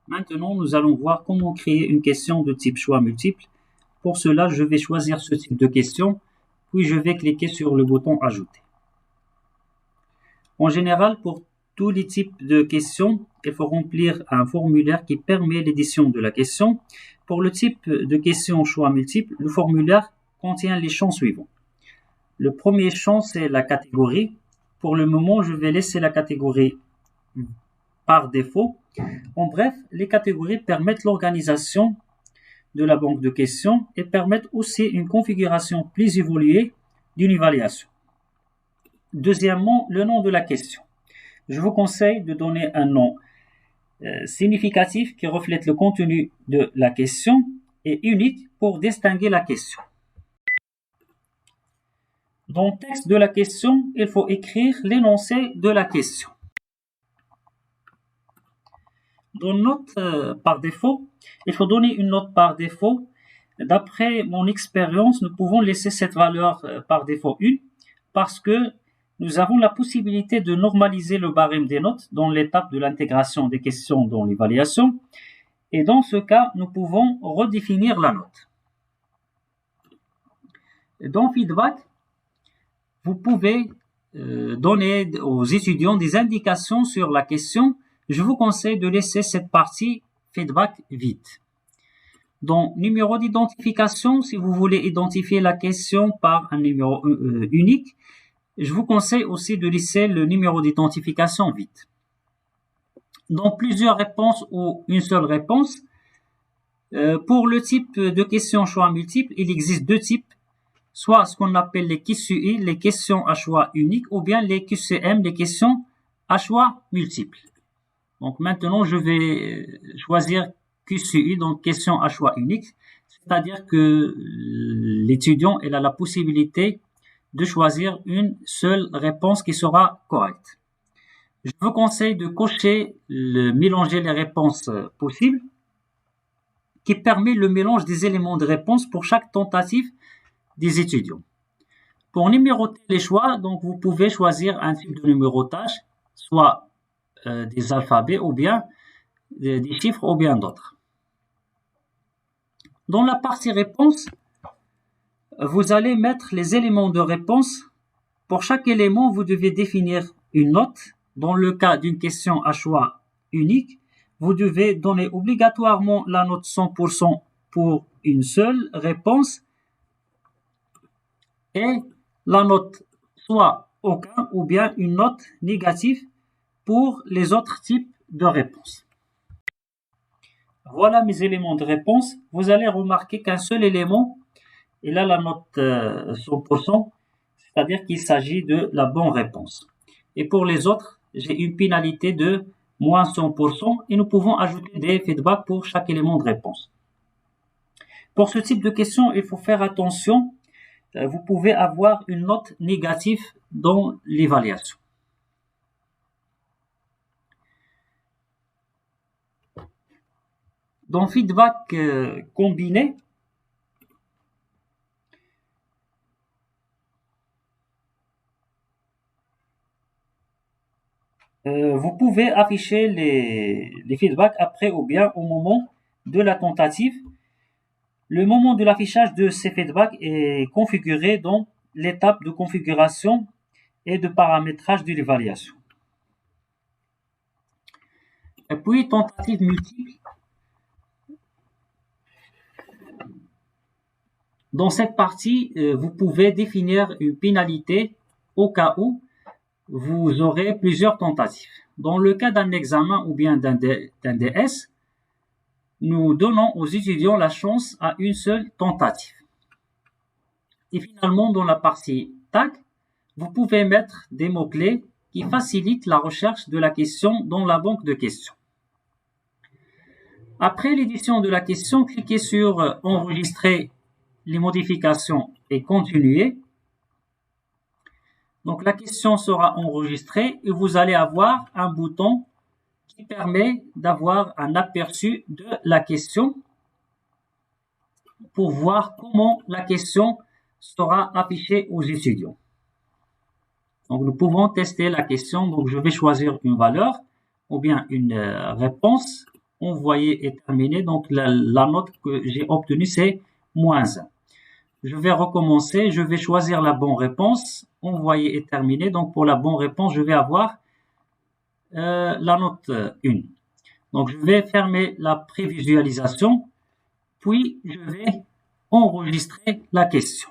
Maintenant, nous allons voir comment créer une question de type choix multiple. Pour cela, je vais choisir ce type de question, puis je vais cliquer sur le bouton Ajouter. En général, pour tous les types de questions, il faut remplir un formulaire qui permet l'édition de la question. Pour le type de question choix multiple, le formulaire contient les champs suivants. Le premier champ, c'est la catégorie. Pour le moment, je vais laisser la catégorie par défaut. En bref, les catégories permettent l'organisation de la banque de questions et permettent aussi une configuration plus évoluée d'une évaluation. Deuxièmement, le nom de la question. Je vous conseille de donner un nom significatif qui reflète le contenu de la question et unique pour distinguer la question. Dans le texte de la question, il faut écrire l'énoncé de la question. Dans note par défaut, il faut donner une note par défaut. D'après mon expérience, nous pouvons laisser cette valeur par défaut 1 parce que nous avons la possibilité de normaliser le barème des notes dans l'étape de l'intégration des questions dans l'évaluation. Et dans ce cas, nous pouvons redéfinir la note. Dans Feedback, vous pouvez donner aux étudiants des indications sur la question. Je vous conseille de laisser cette partie feedback vide. Dans numéro d'identification, si vous voulez identifier la question par un numéro unique, je vous conseille aussi de laisser le numéro d'identification vide. Dans plusieurs réponses ou une seule réponse, pour le type de question choix multiple, il existe deux types, soit ce qu'on appelle les QCI, les questions à choix unique, ou bien les QCM, les questions à choix multiple. Donc maintenant, je vais choisir QCI, donc question à choix unique, c'est-à-dire que l'étudiant il a la possibilité de choisir une seule réponse qui sera correcte. Je vous conseille de cocher mélanger les réponses possibles, qui permet le mélange des éléments de réponse pour chaque tentative des étudiants. Pour numéroter les choix, donc vous pouvez choisir un type de numérotage, soit des alphabets ou bien des chiffres ou bien d'autres. Dans la partie réponse, vous allez mettre les éléments de réponse. Pour chaque élément, vous devez définir une note. Dans le cas d'une question à choix unique, vous devez donner obligatoirement la note 100% pour une seule réponse et la note soit aucun ou bien une note négative pour les autres types de réponses. Voilà mes éléments de réponse. Vous allez remarquer qu'un seul élément, il a la note 100%, c'est-à-dire qu'il s'agit de la bonne réponse. Et pour les autres, j'ai une pénalité de moins 100% et nous pouvons ajouter des feedbacks pour chaque élément de réponse. Pour ce type de question, il faut faire attention. Vous pouvez avoir une note négative dans l'évaluation. Dans feedback combiné, vous pouvez afficher les feedbacks après ou bien au moment de la tentative. Le moment de l'affichage de ces feedbacks est configuré dans l'étape de configuration et de paramétrage de l'évaluation. Et puis, tentative multiple. Dans cette partie, vous pouvez définir une pénalité au cas où vous aurez plusieurs tentatives. Dans le cas d'un examen ou bien d'un DS, nous donnons aux étudiants la chance à une seule tentative. Et finalement, dans la partie tag, vous pouvez mettre des mots-clés qui facilitent la recherche de la question dans la banque de questions. Après l'édition de la question, cliquez sur Enregistrer les modifications et Continuer. Donc la question sera enregistrée et vous allez avoir un bouton qui permet d'avoir un aperçu de la question pour voir comment la question sera affichée aux étudiants. Donc nous pouvons tester la question. Donc je vais choisir une valeur ou bien une réponse envoyer est terminé. Donc, la note que j'ai obtenue, c'est -1. Je vais recommencer. Je vais choisir la bonne réponse. Envoyer est terminé. Donc, pour la bonne réponse, je vais avoir la note 1. Donc, je vais fermer la prévisualisation. Puis, je vais enregistrer la question.